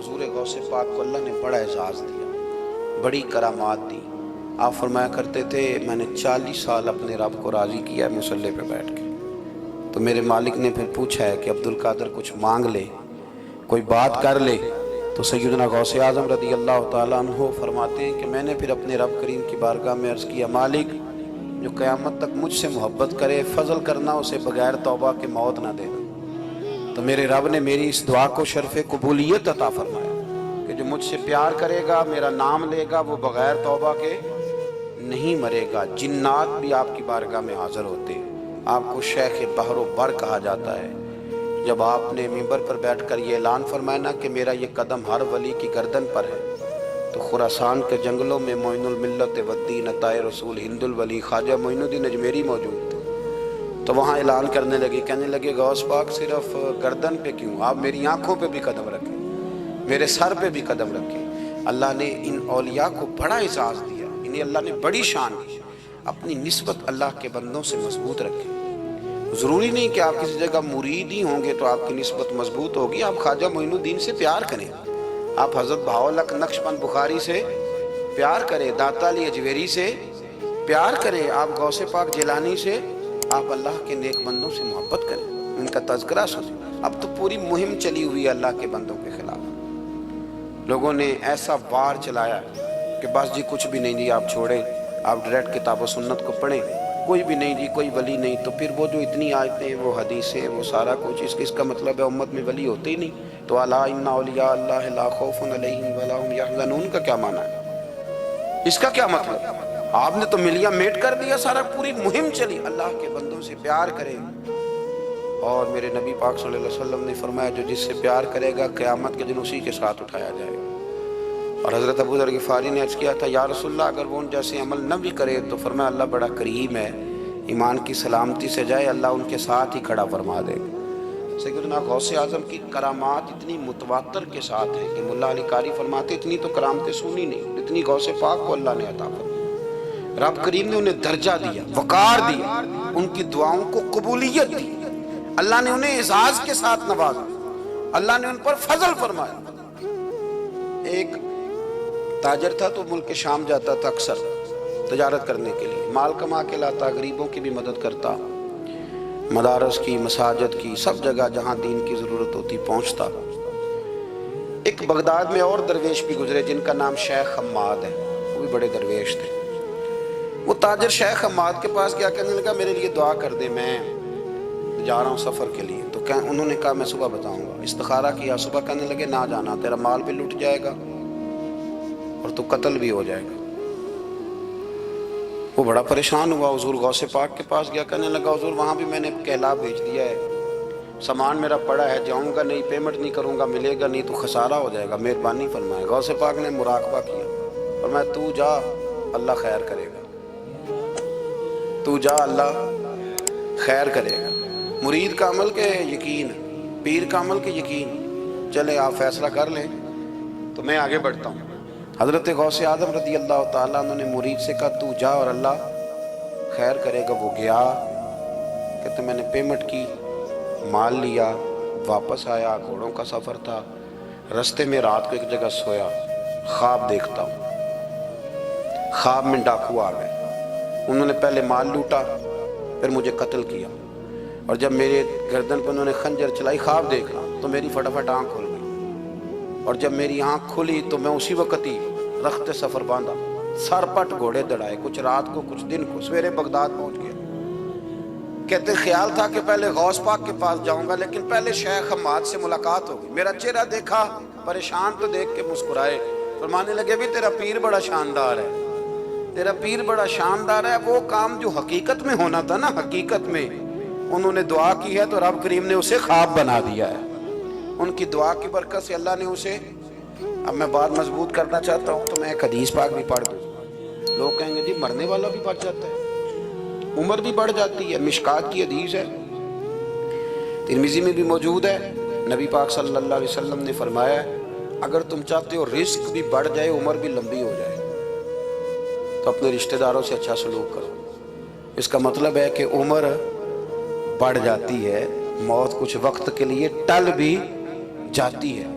حضور غوث پاک کو اللہ نے بڑا اعزاز دیا، بڑی کرامات دی۔ آپ فرمایا کرتے تھے میں نے 40 سال اپنے رب کو راضی کیا ہے مصلی پہ بیٹھ کے۔ تو میرے مالک نے پھر پوچھا ہے کہ عبدالقادر کچھ مانگ لے، کوئی بات کر لے، تو سیدنا غوث اعظم رضی اللہ تعالیٰ عنہ فرماتے ہیں کہ میں نے پھر اپنے رب کریم کی بارگاہ میں عرض کیا، مالک جو قیامت تک مجھ سے محبت کرے فضل کرنا، اسے بغیر توبہ کے موت نہ دینا۔ تو میرے رب نے میری اس دعا کو شرف قبولیت عطا فرمایا کہ جو مجھ سے پیار کرے گا، میرا نام لے گا، وہ بغیر توبہ کے نہیں مرے گا۔ جنات بھی آپ کی بارگاہ میں حاضر ہوتے ہیں۔ آپ کو شیخ بحر و بر کہا جاتا ہے۔ جب آپ نے منبر پر بیٹھ کر یہ اعلان فرمایا نا کہ میرا یہ قدم ہر ولی کی گردن پر ہے، تو خراسان کے جنگلوں میں معین الملت والدین عطائے رسول ہند الولی خواجہ معین الدین اجمیری موجود تھے۔ تو وہاں اعلان کرنے لگے، کہنے لگے غوث پاک صرف گردن پہ کیوں، آپ میری آنکھوں پہ بھی قدم رکھیں، میرے سر پہ بھی قدم رکھیں۔ اللہ نے ان اولیاء کو بڑا اعزاز دیا، انہیں اللہ نے بڑی شان دی۔ اپنی نسبت اللہ کے بندوں سے مضبوط رکھیں۔ ضروری نہیں کہ آپ کسی جگہ مرید ہی ہوں گے تو آپ کی نسبت مضبوط ہوگی۔ آپ خواجہ معین الدین سے پیار کریں، آپ حضرت بہاءالحق نقشبند بخاری سے پیار کریں، داتا علی اجویری سے پیار کریں، آپ غوث پاک جیلانی سے، آپ اللہ کے نیک بندوں سے محبت کریں، ان کا تذکرہ سنیں۔ اب تو پوری مہم چلی ہوئی ہے اللہ کے بندوں کے خلاف۔ لوگوں نے ایسا وار چلایا کہ بس جی کچھ بھی نہیں جی، آپ چھوڑیں، آپ ڈائریکٹ کتاب و سنت کو پڑھیں، کوئی بھی نہیں جی، کوئی ولی نہیں۔ تو پھر وہ جو اتنی آیتیں، وہ حدیثیں، وہ سارا کچھ، اس کا مطلب ہے امت میں ولی ہوتے ہی نہیں۔ تو الا ان اولیاء اللہ لا خوف علیہم ولا هم یحزنون کا کیا معنی ہے؟ اس کا کیا مطلب؟ آپ نے تو ملیاں میٹ کر دیا، سارا پوری مہم چلی۔ اللہ کے بندوں سے پیار کریں، اور میرے نبی پاک صلی اللہ علیہ وسلم نے فرمایا جو جس سے پیار کرے گا قیامت کے دن اسی کے ساتھ اٹھایا جائے گا۔ اور حضرت ابو ذر غفاری نے عرض کیا تھا یا رسول اللہ اگر وہ ان جیسے عمل نہ بھی کرے تو فرمایا اللہ بڑا کریم ہے، ایمان کی سلامتی سے جائے اللہ ان کے ساتھ ہی کھڑا فرما دے گا۔ سیدنا غوث اعظم کی کرامات اتنی متواتر کے ساتھ ہیں کہ ملا علی قاری فرماتے اتنی تو کرامتیں سنی نہیں اتنی غوث پاک کو اللہ نے عطا فرمائی۔ رب کریم نے انہیں درجہ دیا، وقار دیا، ان کی دعاؤں کو قبولیت دی، اللہ نے انہیں اعزاز کے ساتھ نوازا، اللہ نے ان پر فضل فرمایا۔ ایک تاجر تھا تو ملک شام جاتا تھا اکثر تجارت کرنے کے لیے، مال کما کے لاتا، غریبوں کی بھی مدد کرتا، مدارس کی، مساجد کی، سب جگہ جہاں دین کی ضرورت ہوتی پہنچتا۔ ایک بغداد میں اور درویش بھی گزرے جن کا نام شیخ حماد ہے، وہ بھی بڑے درویش تھے۔ وہ تاجر شیخ حماد کے پاس گیا، کہنے لگا میرے لیے دعا کر دے، میں جا رہا ہوں سفر کے لیے۔ تو انہوں نے کہا میں صبح بتاؤں گا۔ استخارہ کیا، صبح کہنے لگے نہ جانا، تیرا مال بھی لٹ جائے گا اور تو قتل بھی ہو جائے گا۔ وہ بڑا پریشان ہوا، حضور غوث پاک کے پاس گیا، کہنے لگا حضور وہاں بھی میں نے کہلا بھیج دیا ہے، سامان میرا پڑا ہے، جاؤں گا نہیں، پیمنٹ نہیں کروں گا، ملے گا نہیں تو خسارہ ہو جائے گا، مہربانی فرمائے۔ غوث پاک نے مراقبہ کیا اور میں تو جا اللہ خیر کرے گا، تو جا اللہ خیر کرے گا۔ مرید کا عمل کے یقین، پیر کا عمل کے یقین، چلے آپ فیصلہ کر لیں تو میں آگے بڑھتا ہوں۔ حضرت غوث اعظم رضی اللہ تعالیٰ عنہ نے مرید سے کہا تو جا اور اللہ خیر کرے گا۔ وہ گیا، کہتے میں نے پیمنٹ کی، مال لیا، واپس آیا، گھوڑوں کا سفر تھا، رستے میں رات کو ایک جگہ سویا، خواب دیکھتا ہوں، خواب میں ڈاکو آ گئے، انہوں نے پہلے مال لوٹا پھر مجھے قتل کیا، اور جب میرے گردن پر انہوں نے خنجر چلائی، خواب دیکھا تو میری فٹافٹ آنکھ کھل گئی، اور جب میری آنکھ کھلی تو میں اسی وقت ہی رخت سفر باندھا، سر پٹ گھوڑے دڑائے، کچھ رات کو کچھ دن کو، سویرے بغداد پہنچ گیا۔ کہتے خیال تھا کہ پہلے غوث پاک کے پاس جاؤں گا، لیکن پہلے شیخ حماد سے ملاقات ہو گئی، میرا چہرہ دیکھا، پریشان تو دیکھ کے مسکرائے، فرمانے لگے بھی تیرا پیر بڑا شاندار ہے، تیرا پیر بڑا شاندار ہے۔ وہ کام جو حقیقت میں ہونا تھا نا، حقیقت میں انہوں نے دعا کی ہے تو رب کریم نے اسے خواب بنا دیا ہے، ان کی دعا کی برکت سے اللہ نے اسے۔ اب میں بات مضبوط کرنا چاہتا ہوں تو میں ایک حدیث پاک بھی پڑھ دوں۔ لوگ کہیں گے جی مرنے والا بھی بچ جاتا ہے، عمر بھی بڑھ جاتی ہے، مشکات کی حدیث ہے، ترمذی میں بھی موجود ہے، نبی پاک صلی اللہ علیہ وسلم نے فرمایا ہے اگر تم چاہتے ہو رزق بھی بڑھ جائے، عمر بھی لمبی ہو جائے، تو اپنے رشتہ داروں سے اچھا سلوک کرو۔ اس کا مطلب ہے کہ عمر بڑھ جاتی ہے، موت کچھ وقت کے لیے ٹل بھی جاتی ہے،